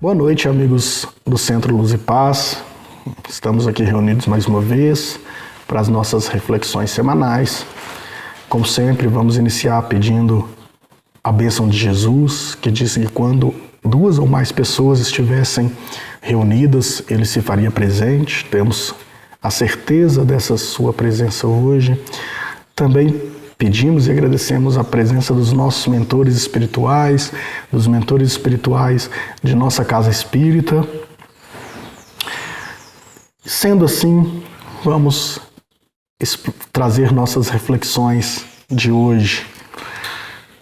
Boa noite, amigos do Centro Luz e Paz. Estamos aqui reunidos mais uma vez para as nossas reflexões semanais. Como sempre, vamos iniciar pedindo a bênção de Jesus, que disse que quando 2 ou mais pessoas estivessem reunidas, Ele se faria presente. Temos a certeza dessa sua presença hoje. Também pedimos e agradecemos a presença dos nossos mentores espirituais, dos mentores espirituais de nossa casa espírita. Sendo assim, vamos trazer nossas reflexões de hoje.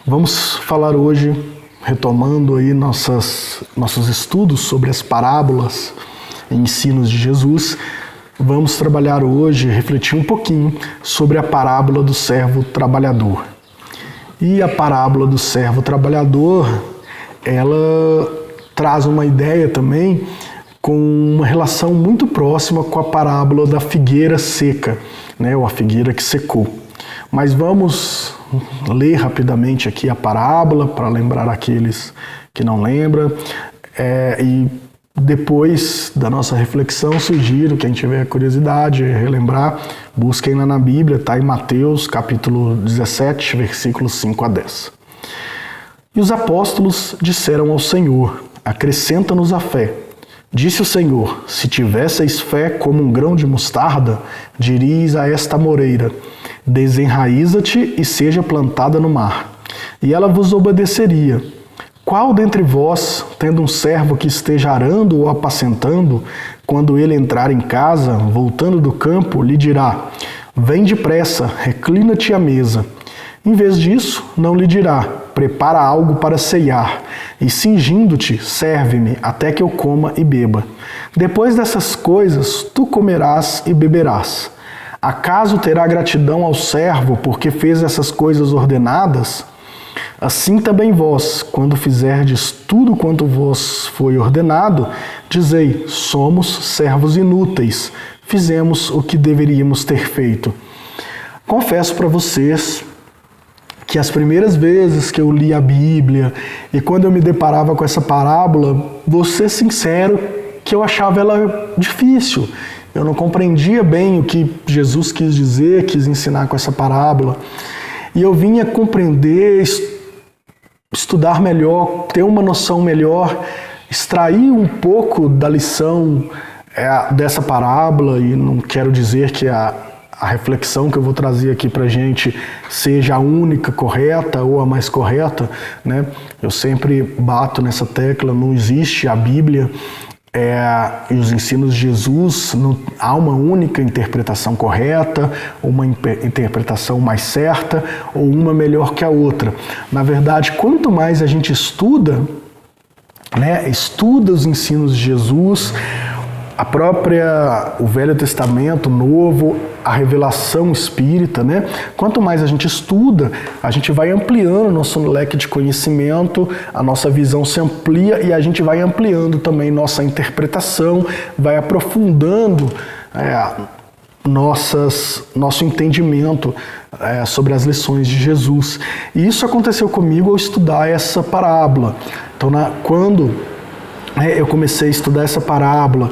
Vamos falar hoje, retomando aí nossos estudos sobre as parábolas e ensinos de Jesus. Vamos trabalhar hoje, refletir um pouquinho sobre a parábola do servo trabalhador. E a parábola do servo trabalhador, ela traz uma ideia também com uma relação muito próxima com a parábola da figueira seca, né, ou a figueira que secou. Mas vamos ler rapidamente aqui a parábola para lembrar aqueles que não lembram e depois da nossa reflexão, sugiro, quem tiver curiosidade, relembrar, busquem lá na Bíblia, está em Mateus, capítulo 17, versículos 5 a 10. E os apóstolos disseram ao Senhor: acrescenta-nos a fé. Disse o Senhor: se tivesseis fé como um grão de mostarda, diríeis a esta moreira: desenraiza-te e seja plantada no mar, e ela vos obedeceria. Qual dentre vós, tendo um servo que esteja arando ou apacentando, quando ele entrar em casa, voltando do campo, lhe dirá: vem depressa, reclina-te à mesa? Em vez disso, não lhe dirá: prepara algo para ceiar, e cingindo-te, serve-me, até que eu coma e beba. Depois dessas coisas, tu comerás e beberás. Acaso terá gratidão ao servo porque fez essas coisas ordenadas? Assim também vós, quando fizerdes tudo quanto vos foi ordenado, dizei: somos servos inúteis, fizemos o que deveríamos ter feito. Confesso para vocês que as primeiras vezes que eu li a Bíblia e quando eu me deparava com essa parábola, vou ser sincero que eu achava ela difícil. Eu não compreendia bem o que Jesus quis dizer, quis ensinar com essa parábola. E eu vinha compreender, estudar melhor, ter uma noção melhor, extrair um pouco da lição dessa parábola, e não quero dizer que a reflexão que eu vou trazer aqui para a gente seja a única correta ou a mais correta, né? Eu sempre bato nessa tecla, não existe a Bíblia e os ensinos de Jesus, não há uma única interpretação correta, uma interpretação mais certa ou uma melhor que a outra. Na verdade, quanto mais a gente estuda, né, estuda os ensinos de Jesus, o Velho Testamento, o Novo, a revelação espírita, né? Quanto mais a gente estuda, a gente vai ampliando o nosso leque de conhecimento, a nossa visão se amplia e a gente vai ampliando também nossa interpretação, vai aprofundando nosso entendimento sobre as lições de Jesus. E isso aconteceu comigo ao estudar essa parábola. Então, quando eu comecei a estudar essa parábola,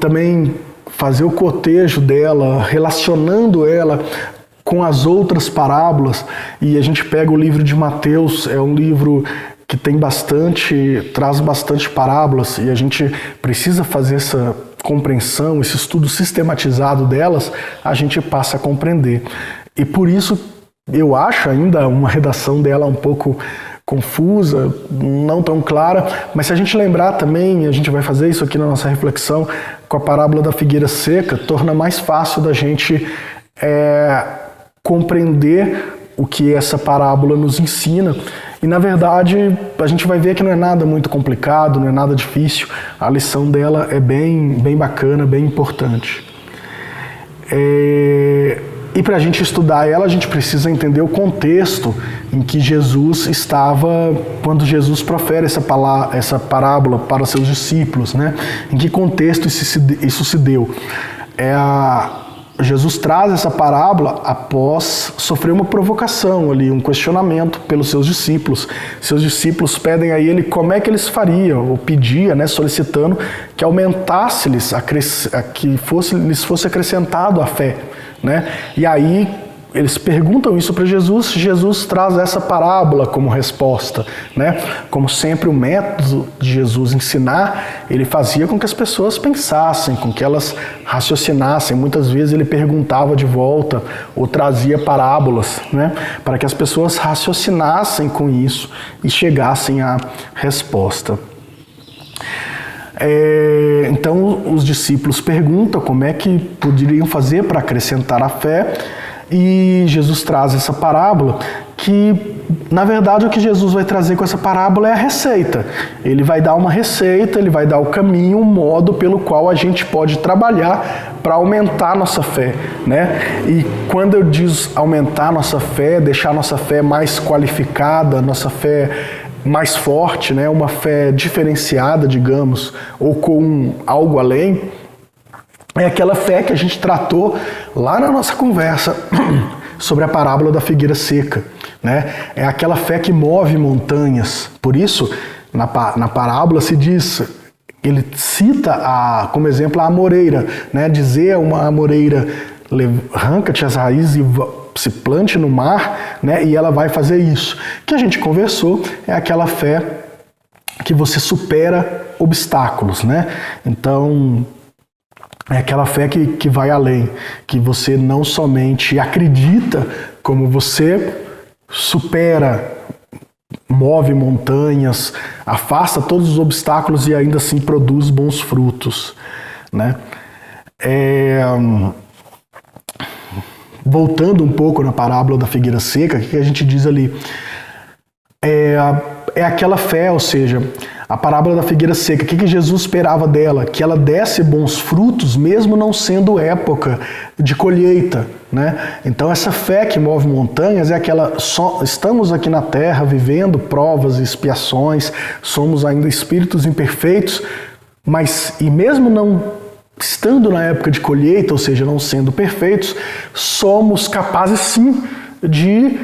também fazer o cotejo dela, relacionando ela com as outras parábolas, e a gente pega o livro de Mateus, é um livro que traz bastante parábolas, e a gente precisa fazer essa compreensão, esse estudo sistematizado delas, a gente passa a compreender. E por isso eu acho ainda uma redação dela um pouco confusa, não tão clara, mas se a gente lembrar também, a gente vai fazer isso aqui na nossa reflexão, com a parábola da figueira seca, torna mais fácil da gente compreender o que essa parábola nos ensina. E na verdade, a gente vai ver que não é nada muito complicado, não é nada difícil, a lição dela é bem bacana, bem importante. E para a gente estudar ela, a gente precisa entender o contexto em que Jesus estava quando Jesus profere essa parábola para seus discípulos, né? Em que contexto isso se deu? Jesus traz essa parábola após sofrer uma provocação ali, um questionamento pelos seus discípulos. Seus discípulos pedem a ele como é que eles fariam, ou pedia, né, solicitando que aumentasse-lhes, que lhes fosse acrescentado a fé, né? E aí eles perguntam isso para Jesus, Jesus traz essa parábola como resposta, né? Como sempre, o método de Jesus ensinar, ele fazia com que as pessoas pensassem, com que elas raciocinassem. Muitas vezes ele perguntava de volta ou trazia parábolas, né? Para que as pessoas raciocinassem com isso e chegassem à resposta. Então os discípulos perguntam como é que poderiam fazer para acrescentar a fé. E Jesus traz essa parábola que, na verdade, o que Jesus vai trazer com essa parábola é a receita. Ele vai dar uma receita, ele vai dar o caminho, o modo pelo qual a gente pode trabalhar para aumentar a nossa fé, né? E quando eu digo aumentar a nossa fé, deixar a nossa fé mais qualificada, nossa fé mais forte, né? Uma fé diferenciada, digamos, ou com algo além, é aquela fé que a gente tratou lá na nossa conversa sobre a parábola da figueira seca, né? É aquela fé que move montanhas. Por isso, na parábola se diz, ele cita como exemplo a amoreira, né? Dizer a uma amoreira, arranca-te as raízes e se plante no mar, né? E ela vai fazer isso. O que a gente conversou é aquela fé que você supera obstáculos, né? Então, é aquela fé que vai além, que você não somente acredita, como você supera, move montanhas, afasta todos os obstáculos e ainda assim produz bons frutos, né? Voltando um pouco na parábola da figueira seca, o que a gente diz ali? É aquela fé, ou seja, a parábola da figueira seca, o que Jesus esperava dela? Que ela desse bons frutos, mesmo não sendo época de colheita, né? Então essa fé que move montanhas é aquela, estamos aqui na terra vivendo provas e expiações, somos ainda espíritos imperfeitos, mas e mesmo não estando na época de colheita, ou seja, não sendo perfeitos, somos capazes sim de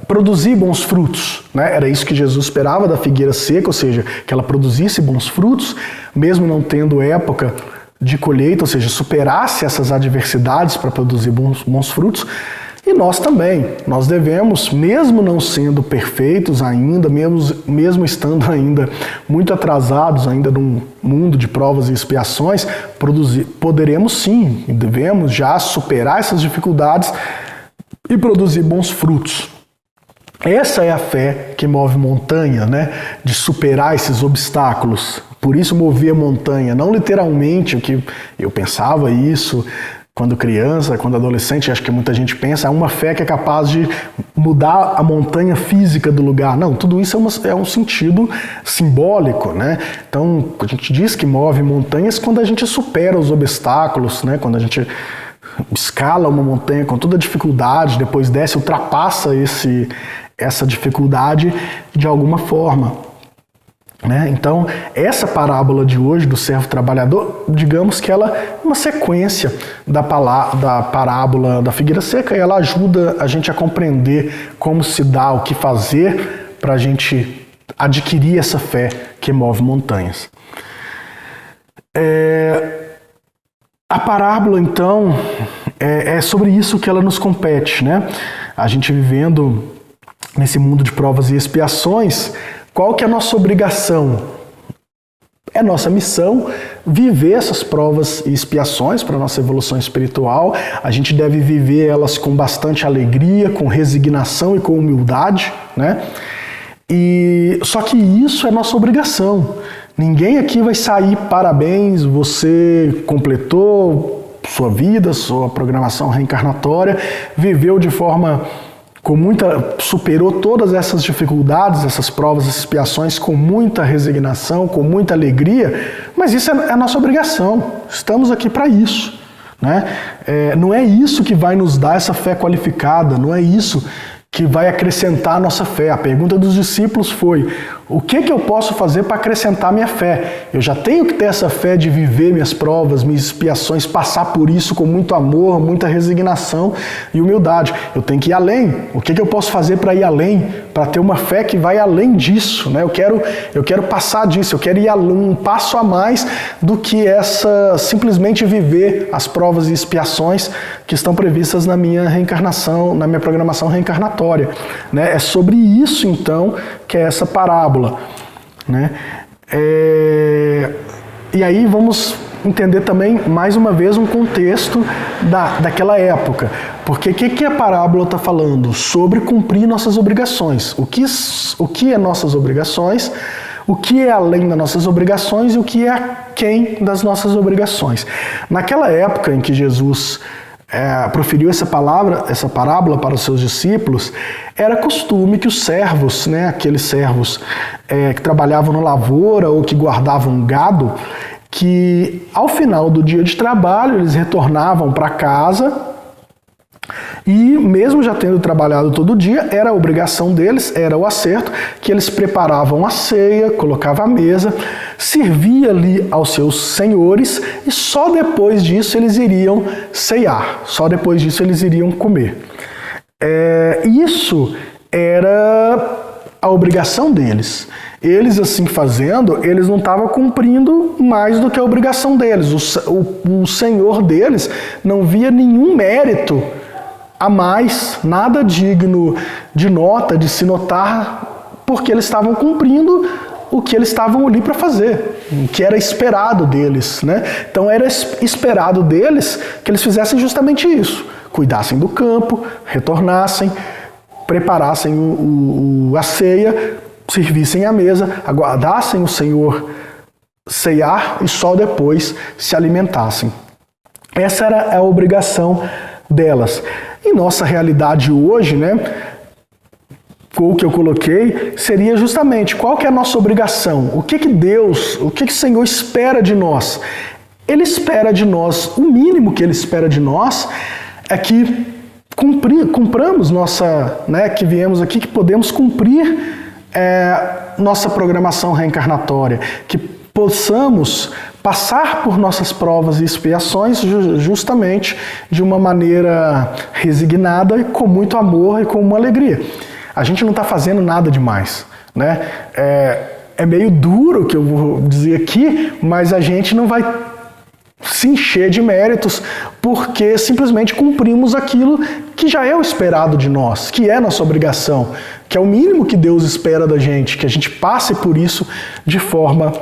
produzir bons frutos, né? Era isso que Jesus esperava da figueira seca, ou seja, que ela produzisse bons frutos, mesmo não tendo época de colheita, ou seja, superasse essas adversidades para produzir bons frutos. E nós também, nós devemos, mesmo não sendo perfeitos ainda, mesmo estando ainda muito atrasados, ainda num mundo de provas e expiações, poderemos sim, e devemos já superar essas dificuldades e produzir bons frutos. Essa é a fé que move montanha, né? De superar esses obstáculos. Por isso mover montanha, não literalmente, o que eu pensava isso quando criança, quando adolescente, acho que muita gente pensa, é uma fé que é capaz de mudar a montanha física do lugar. Não, tudo isso é um sentido simbólico, né? Então, a gente diz que move montanhas quando a gente supera os obstáculos, né? Quando a gente escala uma montanha com toda a dificuldade, depois desce, ultrapassa essa dificuldade de alguma forma, né? Então, essa parábola de hoje do servo trabalhador, digamos que ela é uma sequência da parábola da figueira seca, e ela ajuda a gente a compreender como se dá, o que fazer para a gente adquirir essa fé que move montanhas. A parábola, então, é sobre isso que ela nos compete, né? A gente vivendo nesse mundo de provas e expiações, qual que é a nossa obrigação? É nossa missão viver essas provas e expiações para a nossa evolução espiritual. A gente deve viver elas com bastante alegria, com resignação e com humildade, né? Só que isso é nossa obrigação. Ninguém aqui vai sair, parabéns, você completou sua vida, sua programação reencarnatória, viveu de forma superou todas essas dificuldades, essas provas e expiações com muita resignação, com muita alegria, mas isso é a nossa obrigação. Estamos aqui para isso, né? Não é isso que vai nos dar essa fé qualificada, não é isso que vai acrescentar a nossa fé. A pergunta dos discípulos foi: o que eu posso fazer para acrescentar minha fé? Eu já tenho que ter essa fé de viver minhas provas, minhas expiações, passar por isso com muito amor, muita resignação e humildade. Eu tenho que ir além. O que eu posso fazer para ir além? Para ter uma fé que vai além disso, né? Eu quero passar disso, eu quero ir um passo a mais do que simplesmente viver as provas e expiações que estão previstas na minha reencarnação, na minha programação reencarnatória, né? É sobre isso, então, que é essa parábola, né? E aí vamos entender também, mais uma vez, um contexto daquela época. Porque o que a parábola está falando? Sobre cumprir nossas obrigações. O que é nossas obrigações, o que é além das nossas obrigações e o que é aquém das nossas obrigações. Naquela época em que Jesus proferiu essa parábola para os seus discípulos, era costume que os servos, né, aqueles servos que trabalhavam na lavoura ou que guardavam gado, que ao final do dia de trabalho eles retornavam para casa e, mesmo já tendo trabalhado todo dia, era a obrigação deles, era o acerto, que eles preparavam a ceia, colocavam a mesa, servia ali aos seus senhores e só depois disso eles iriam ceiar, só depois disso eles iriam comer. Isso era a obrigação deles. Eles, assim fazendo, eles não estavam cumprindo mais do que a obrigação deles. O Senhor deles não via nenhum mérito a mais, nada digno de nota, de se notar, porque eles estavam cumprindo o que eles estavam ali para fazer, o que era esperado deles, né? Então era esperado deles que eles fizessem justamente isso, cuidassem do campo, retornassem, preparassem a ceia, servissem a mesa, aguardassem o Senhor ceiar e só depois se alimentassem. Essa era a obrigação delas. Em nossa realidade hoje, né, o que eu coloquei, seria justamente qual que é a nossa obrigação, o que o Senhor espera de nós. Ele espera de nós, o mínimo que Ele espera de nós é que cumpramos que viemos aqui, que podemos cumprir nossa programação reencarnatória, que possamos passar por nossas provas e expiações justamente de uma maneira resignada e com muito amor e com uma alegria. A gente não está fazendo nada demais, né? É meio duro o que eu vou dizer aqui, mas a gente não vai se encher de méritos porque simplesmente cumprimos aquilo que já é o esperado de nós, que é nossa obrigação, que é o mínimo que Deus espera da gente, que a gente passe por isso de forma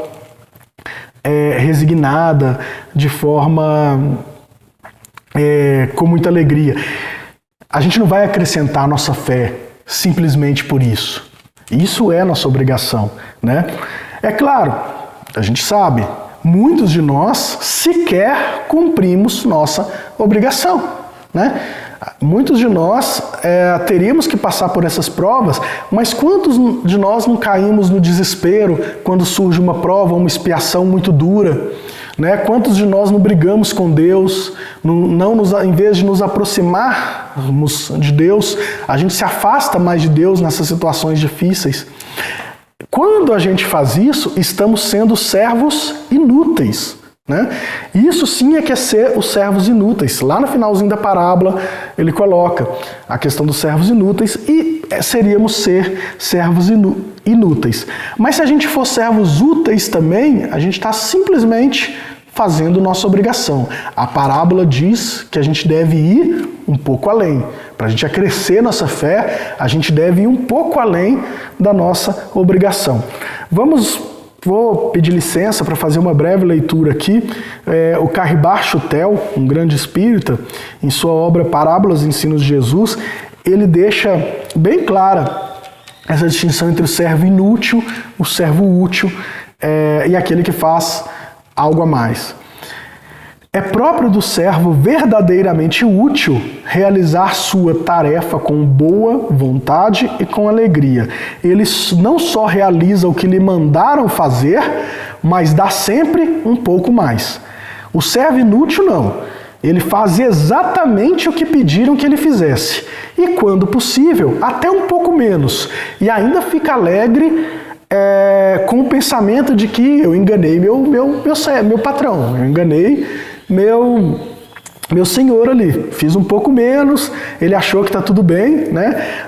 resignada, de forma com muita alegria. A gente não vai acrescentar a nossa fé simplesmente por isso. Isso é nossa obrigação, né? É claro, a gente sabe, muitos de nós sequer cumprimos nossa obrigação, né? Muitos de nós teríamos que passar por essas provas, mas quantos de nós não caímos no desespero quando surge uma prova, uma expiação muito dura? Né? Quantos de nós não brigamos com Deus, em vez de nos aproximarmos de Deus, a gente se afasta mais de Deus nessas situações difíceis? Quando a gente faz isso, estamos sendo servos inúteis. Né? Isso sim é que é ser os servos inúteis. Lá no finalzinho da parábola, ele coloca a questão dos servos inúteis e seríamos ser servos inúteis. Mas se a gente for servos úteis também, a gente está simplesmente fazendo nossa obrigação. A parábola diz que a gente deve ir um pouco além. Para a gente acrescer nossa fé, a gente deve ir um pouco além da nossa obrigação. Vou pedir licença para fazer uma breve leitura aqui. O Carribar Chutel, um grande espírita, em sua obra Parábolas e Ensinos de Jesus, ele deixa bem clara essa distinção entre o servo inútil, o servo útil e aquele que faz algo a mais. É próprio do servo verdadeiramente útil realizar sua tarefa com boa vontade e com alegria. Ele não só realiza o que lhe mandaram fazer, mas dá sempre um pouco mais. O servo inútil não. Ele faz exatamente o que pediram que ele fizesse. E quando possível, até um pouco menos. E ainda fica alegre com o pensamento de que eu enganei meu patrão, eu enganei meu senhor ali. Fiz um pouco menos, ele achou que está tudo bem, né?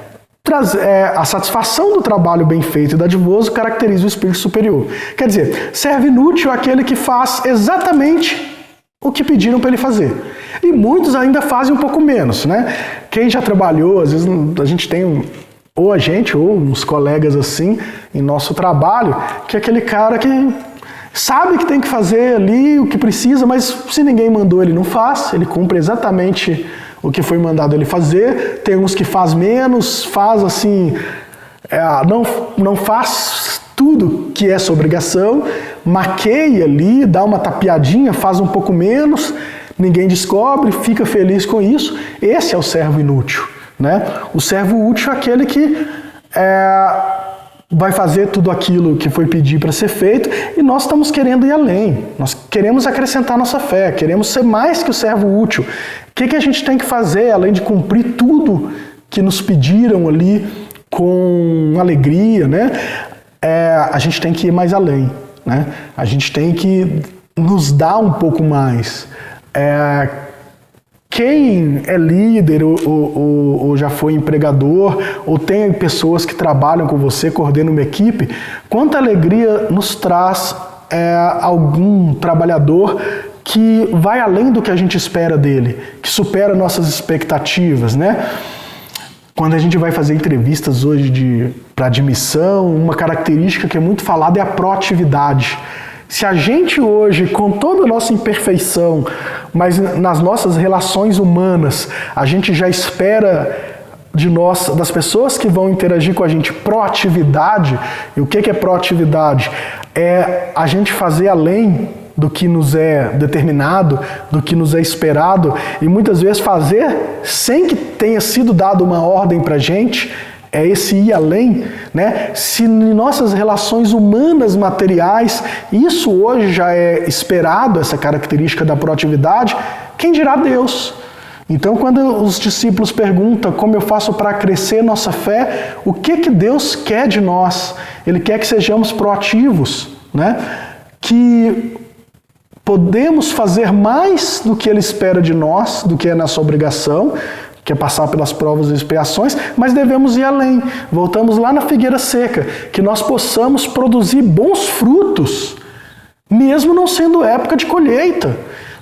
A satisfação do trabalho bem feito e dadivoso caracteriza o espírito superior. Quer dizer, servo inútil é aquele que faz exatamente o que pediram para ele fazer. E muitos ainda fazem um pouco menos, né? Quem já trabalhou, às vezes a gente tem ou uns colegas assim em nosso trabalho, que é aquele cara que sabe que tem que fazer ali o que precisa, mas se ninguém mandou ele não faz, ele cumpre exatamente o que foi mandado ele fazer. Tem uns que faz menos, faz assim, não faz tudo que é sua obrigação, maqueia ali, dá uma tapeadinha, faz um pouco menos, ninguém descobre, fica feliz com isso. Esse é o servo inútil, né? O servo útil é aquele que vai fazer tudo aquilo que foi pedir para ser feito, e nós estamos querendo ir além. Nós queremos acrescentar nossa fé, queremos ser mais que o servo útil. O que a gente tem que fazer, além de cumprir tudo que nos pediram ali com alegria, né? A gente tem que ir mais além, né? A gente tem que nos dar um pouco mais. Quem é líder ou já foi empregador, ou tem pessoas que trabalham com você, coordenam uma equipe, quanta alegria nos traz algum trabalhador que vai além do que a gente espera dele, que supera nossas expectativas, né? Quando a gente vai fazer entrevistas hoje para admissão, uma característica que é muito falada é a proatividade. Se a gente hoje, com toda a nossa imperfeição, mas nas nossas relações humanas, a gente já espera das pessoas que vão interagir com a gente, proatividade. E o que é proatividade? É a gente fazer além do que nos é determinado, do que nos é esperado, e muitas vezes fazer sem que tenha sido dado uma ordem para a gente. É esse ir além, né? Se em nossas relações humanas materiais, isso hoje já é esperado, essa característica da proatividade, quem dirá Deus? Então, quando os discípulos perguntam como eu faço para crescer nossa fé, o que Deus quer de nós? Ele quer que sejamos proativos, né? Que podemos fazer mais do que Ele espera de nós, do que é nossa obrigação, que é passar pelas provas e expiações, mas devemos ir além. Voltamos lá na figueira seca, que nós possamos produzir bons frutos, mesmo não sendo época de colheita,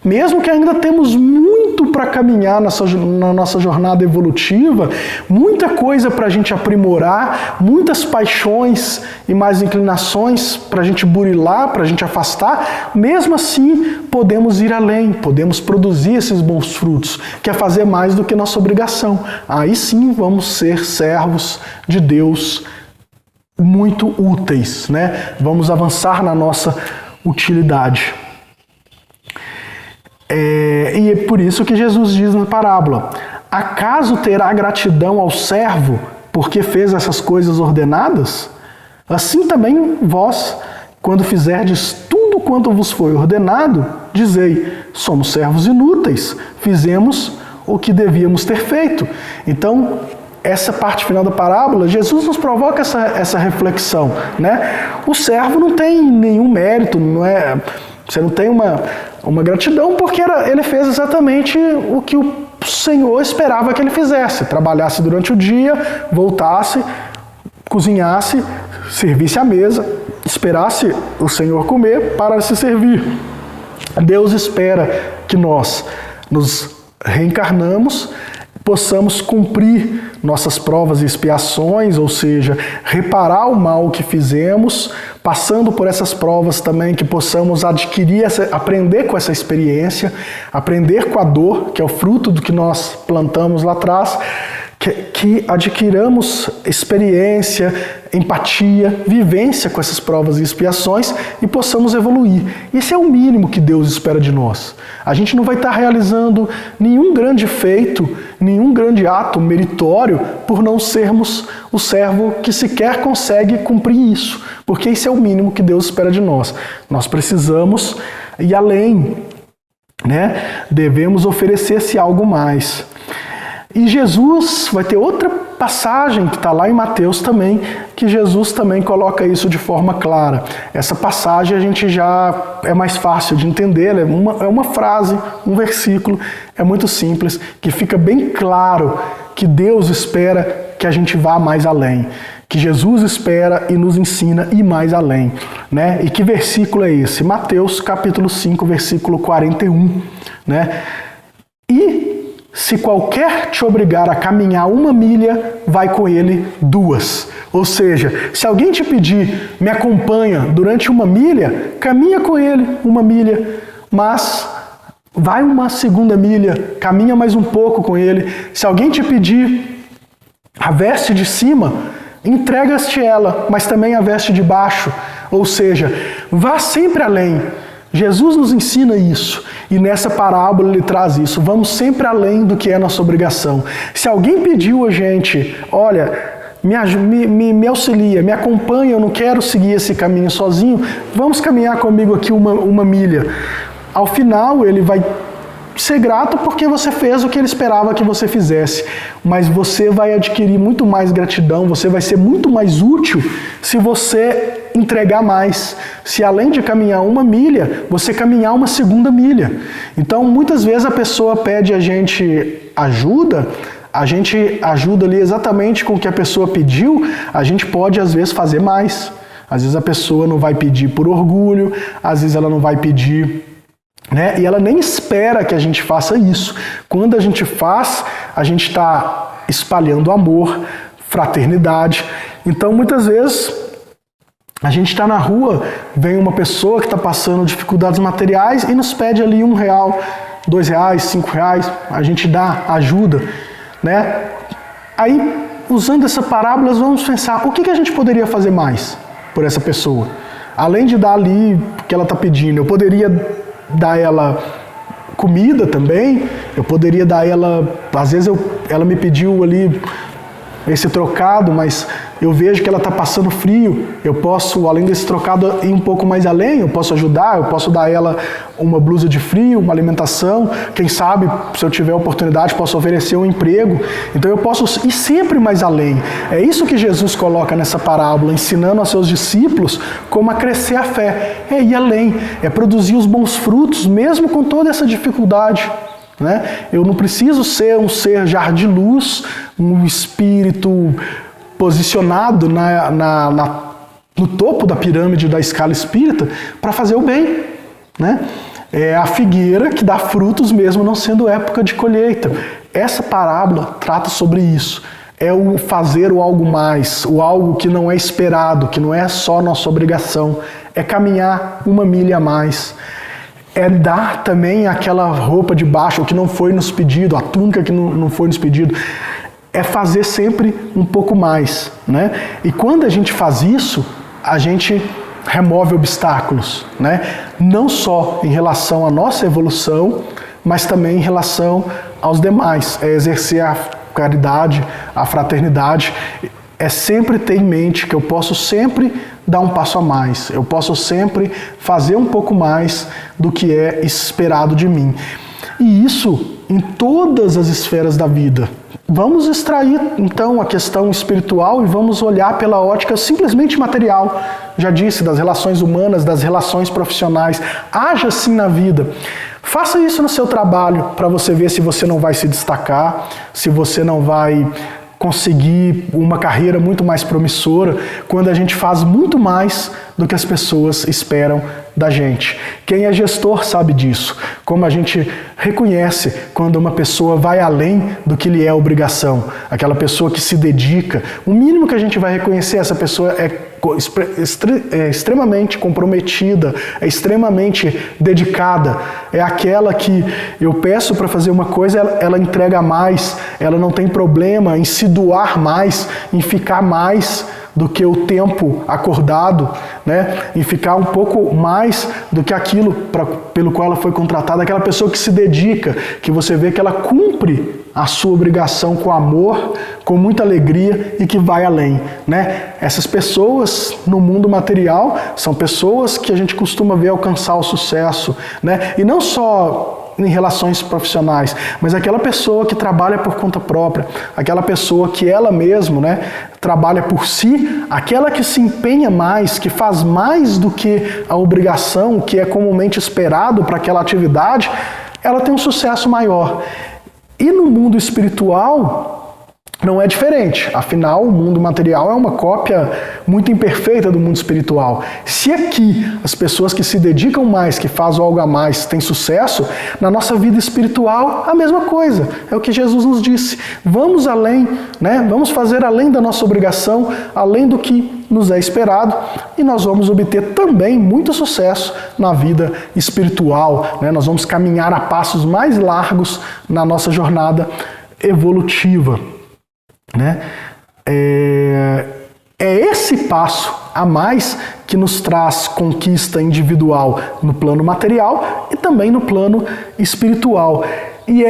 mesmo que ainda temos muito para caminhar na nossa jornada evolutiva, muita coisa para a gente aprimorar, muitas paixões e mais inclinações para a gente burilar, para a gente afastar, mesmo assim podemos ir além, podemos produzir esses bons frutos, que é fazer mais do que nossa obrigação. Aí sim vamos ser servos de Deus muito úteis, né? Vamos avançar na nossa utilidade. E é por isso que Jesus diz na parábola: acaso terá gratidão ao servo porque fez essas coisas ordenadas? Assim também vós, quando fizerdes tudo quanto vos foi ordenado, dizei: somos servos inúteis, fizemos o que devíamos ter feito. Então, essa parte final da parábola, Jesus nos provoca essa reflexão, né? O servo não tem nenhum mérito, você não tem uma gratidão, porque ele fez exatamente o que o Senhor esperava que ele fizesse. Trabalhasse durante o dia, voltasse, cozinhasse, servisse à mesa, esperasse o Senhor comer para se servir. Deus espera que nós nos reencarnamos, possamos cumprir nossas provas e expiações, ou seja, reparar o mal que fizemos, passando por essas provas também que possamos aprender com essa experiência, aprender com a dor, que é o fruto do que nós plantamos lá atrás, que adquiramos experiência, empatia, vivência com essas provas e expiações e possamos evoluir. Esse é o mínimo que Deus espera de nós. A gente não vai estar realizando nenhum grande feito, nenhum grande ato meritório por não sermos o servo que sequer consegue cumprir isso, porque esse é o mínimo que Deus espera de nós. Nós precisamos ir além. né? Devemos oferecer-se algo mais. E Jesus, vai ter outra passagem que está lá em Mateus também, que Jesus também coloca isso de forma clara. Essa passagem a gente já é mais fácil de entender, é uma frase, um versículo, é muito simples, que fica bem claro que Deus espera que a gente vá mais além, que Jesus espera e nos ensina ir mais além, né? E que versículo é esse? Mateus capítulo 5, versículo 41, né? E se qualquer te obrigar a caminhar 1 milha, vai com ele 2. Ou seja, se alguém te pedir, me acompanha durante 1 milha, caminha com ele 1 milha, mas vai uma 2ª milha, caminha mais um pouco com ele. Se alguém te pedir a veste de cima, entrega-te ela, mas também a veste de baixo. Ou seja, vá sempre além. Jesus nos ensina isso, e nessa parábola ele traz isso. Vamos sempre além do que é nossa obrigação. Se alguém pediu a gente, olha, me auxilia, me acompanha, eu não quero seguir esse caminho sozinho, vamos caminhar comigo aqui 1 milha. Ao final ele vai ser grato porque você fez o que ele esperava que você fizesse, mas você vai adquirir muito mais gratidão, você vai ser muito mais útil se você entregar mais. Se além de caminhar 1 milha, você caminhar uma 2ª milha. Então, muitas vezes a pessoa pede a gente ajuda ali exatamente com o que a pessoa pediu, a gente pode às vezes fazer mais. Às vezes a pessoa não vai pedir por orgulho, às vezes ela não vai pedir, né? E ela nem espera que a gente faça isso. Quando a gente faz, a gente está espalhando amor, fraternidade. Então, muitas vezes, a gente está na rua, vem uma pessoa que está passando dificuldades materiais e nos pede ali R$1, R$2, R$5, a gente dá ajuda, né? Aí, usando essa parábola, vamos pensar, o que a gente poderia fazer mais por essa pessoa? Além de dar ali o que ela está pedindo, eu poderia dar ela comida também, eu poderia dar ela, às vezes ela me pediu ali esse trocado, mas eu vejo que ela está passando frio, eu posso, além desse trocado, ir um pouco mais além, eu posso ajudar, eu posso dar a ela uma blusa de frio, uma alimentação, quem sabe, se eu tiver oportunidade, posso oferecer um emprego. Então eu posso ir sempre mais além. É isso que Jesus coloca nessa parábola, ensinando aos seus discípulos como a crescer a fé. É ir além, é produzir os bons frutos, mesmo com toda essa dificuldade. Né? Eu não preciso ser um ser já de luz, um espírito posicionado no topo da pirâmide da escala espírita para fazer o bem. Né? É a figueira que dá frutos mesmo não sendo época de colheita. Essa parábola trata sobre isso. É o fazer o algo mais, o algo que não é esperado, que não é só nossa obrigação. É caminhar 1 milha a mais. É dar também aquela roupa de baixo, o que não foi nos pedido, a túnica que não foi nos pedido. É fazer sempre um pouco mais, né? E quando a gente faz isso, a gente remove obstáculos, né? Não só em relação à nossa evolução, mas também em relação aos demais. É exercer a caridade, a fraternidade. É sempre ter em mente que eu posso sempre dar um passo a mais. Eu posso sempre fazer um pouco mais do que é esperado de mim. E isso em todas as esferas da vida. Vamos extrair, então, a questão espiritual e vamos olhar pela ótica simplesmente material. Já disse, das relações humanas, das relações profissionais. Haja assim na vida. Faça isso no seu trabalho para você ver se você não vai se destacar, se você não vai conseguir uma carreira muito mais promissora, quando a gente faz muito mais do que as pessoas esperam da gente. Quem é gestor sabe disso. Como a gente reconhece quando uma pessoa vai além do que lhe é obrigação. Aquela pessoa que se dedica. O mínimo que a gente vai reconhecer, essa pessoa é extremamente comprometida, é extremamente dedicada. É aquela que eu peço para fazer uma coisa, ela entrega mais, ela não tem problema em se doar mais, em ficar mais do que o tempo acordado, né? Em ficar um pouco mais do que aquilo pelo qual ela foi contratada, aquela pessoa que se dedica, que você vê que ela cumpre a sua obrigação com amor, com muita alegria e que vai além, né? Essas pessoas no mundo material são pessoas que a gente costuma ver alcançar o sucesso, né? E não só em relações profissionais, mas aquela pessoa que trabalha por conta própria, aquela pessoa que ela mesma, né, trabalha por si, aquela que se empenha mais, que faz mais do que a obrigação, que é comumente esperado para aquela atividade, ela tem um sucesso maior. E no mundo espiritual não é diferente. Afinal, o mundo material é uma cópia muito imperfeita do mundo espiritual. Se aqui as pessoas que se dedicam mais, que fazem algo a mais, têm sucesso, na nossa vida espiritual, a mesma coisa. É o que Jesus nos disse. Vamos além, né? Vamos fazer além da nossa obrigação, além do que nos é esperado, e nós vamos obter também muito sucesso na vida espiritual, né? Nós vamos caminhar a passos mais largos na nossa jornada evolutiva. Né? É esse passo a mais que nos traz conquista individual no plano material e também no plano espiritual. E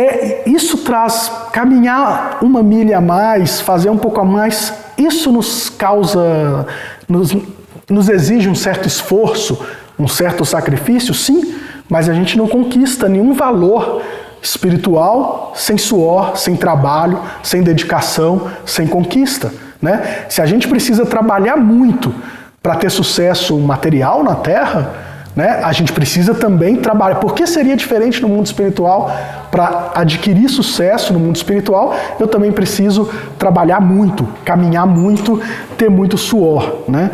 isso traz caminhar uma milha a mais, fazer um pouco a mais, isso nos causa, nos exige um certo esforço, um certo sacrifício, sim, mas a gente não conquista nenhum valor espiritual sem suor, sem trabalho, sem dedicação, sem conquista, né? Se a gente precisa trabalhar muito para ter sucesso material na Terra, né, a gente precisa também trabalhar. Por que seria diferente no mundo espiritual? Para adquirir sucesso no mundo espiritual, eu também preciso trabalhar muito, caminhar muito, ter muito suor, né?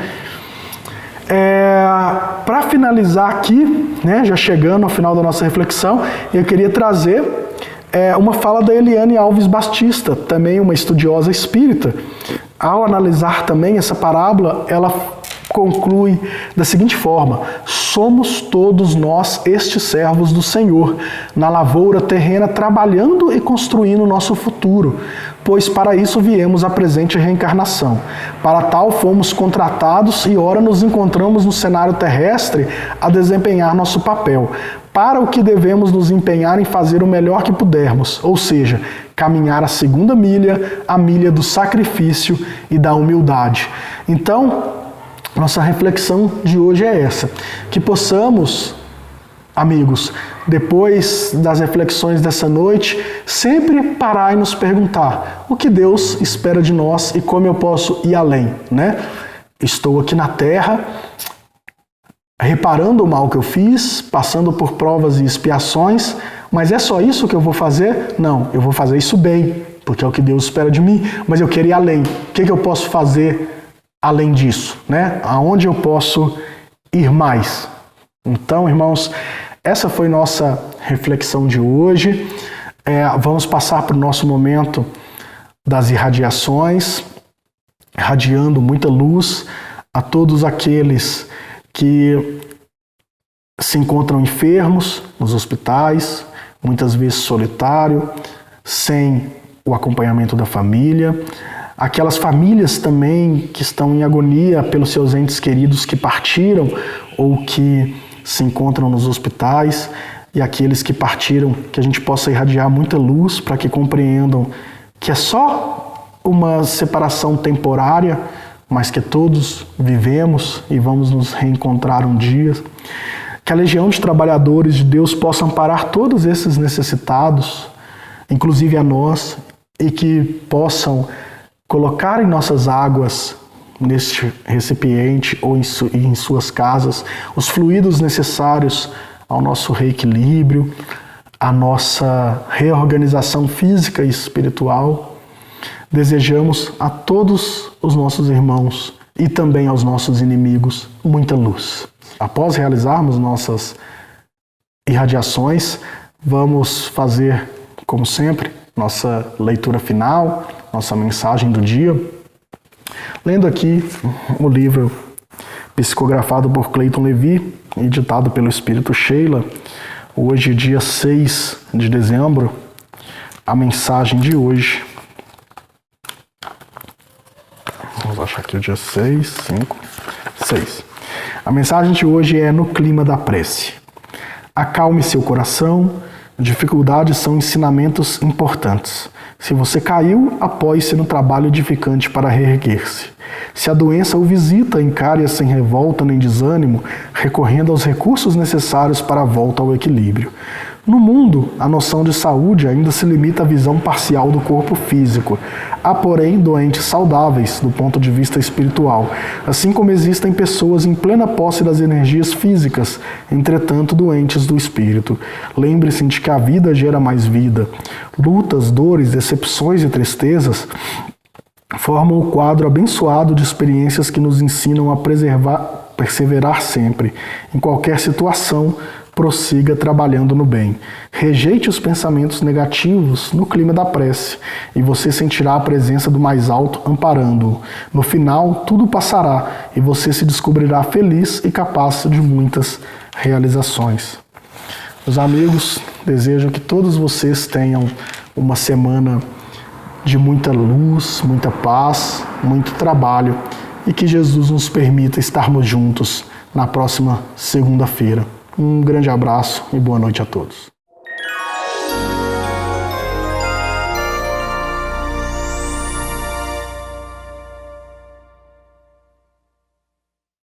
Para finalizar aqui, né, já chegando ao final da nossa reflexão, eu queria trazer uma fala da Eliane Alves Batista, também uma estudiosa espírita. Ao analisar também essa parábola, ela conclui da seguinte forma: somos todos nós estes servos do Senhor, na lavoura terrena, trabalhando e construindo o nosso futuro, pois para isso viemos à presente reencarnação. Para tal fomos contratados e ora nos encontramos no cenário terrestre a desempenhar nosso papel, para o que devemos nos empenhar em fazer o melhor que pudermos, ou seja, caminhar a segunda milha, a milha do sacrifício e da humildade. Então, nossa reflexão de hoje é essa, que possamos, amigos, depois das reflexões dessa noite, sempre parar e nos perguntar o que Deus espera de nós e como eu posso ir além, né? Estou aqui na Terra, reparando o mal que eu fiz, passando por provas e expiações, mas é só isso que eu vou fazer? Não, eu vou fazer isso bem, porque é o que Deus espera de mim, mas eu quero ir além. O que eu posso fazer além disso, né? Aonde eu posso ir mais? Então, irmãos, essa foi nossa reflexão de hoje. Vamos passar para o nosso momento das irradiações, irradiando muita luz a todos aqueles que se encontram enfermos nos hospitais, muitas vezes solitário, sem o acompanhamento da família. Aquelas famílias também que estão em agonia pelos seus entes queridos que partiram ou que se encontram nos hospitais, e aqueles que partiram, que a gente possa irradiar muita luz para que compreendam que é só uma separação temporária, mas que todos vivemos e vamos nos reencontrar um dia. Que a legião de trabalhadores de Deus possa amparar todos esses necessitados, inclusive a nós, e que possam colocar em nossas águas, neste recipiente ou em suas casas, os fluidos necessários ao nosso reequilíbrio, à nossa reorganização física e espiritual. Desejamos a todos os nossos irmãos e também aos nossos inimigos muita luz. Após realizarmos nossas irradiações, vamos fazer, como sempre, nossa leitura final, nossa mensagem do dia, lendo aqui o livro psicografado por Clayton Levi, editado pelo Espírito Sheila, hoje, dia 6 de dezembro, a mensagem de hoje. Vamos achar aqui o dia 6. A mensagem de hoje é no clima da prece. Acalme seu coração, dificuldades são ensinamentos importantes. Se você caiu, apoie-se no trabalho edificante para reerguer-se. Se a doença o visita, encare-a sem revolta nem desânimo, recorrendo aos recursos necessários para a volta ao equilíbrio. No mundo, a noção de saúde ainda se limita à visão parcial do corpo físico. Há, porém, doentes saudáveis do ponto de vista espiritual, assim como existem pessoas em plena posse das energias físicas, entretanto doentes do espírito. Lembre-se de que a vida gera mais vida. Lutas, dores, decepções e tristezas formam o quadro abençoado de experiências que nos ensinam a perseverar sempre, em qualquer situação. Prossiga trabalhando no bem. Rejeite os pensamentos negativos no clima da prece e você sentirá a presença do mais alto amparando-o. No final, tudo passará e você se descobrirá feliz e capaz de muitas realizações. Meus amigos, desejo que todos vocês tenham uma semana de muita luz, muita paz, muito trabalho e que Jesus nos permita estarmos juntos na próxima segunda-feira. Um grande abraço e boa noite a todos.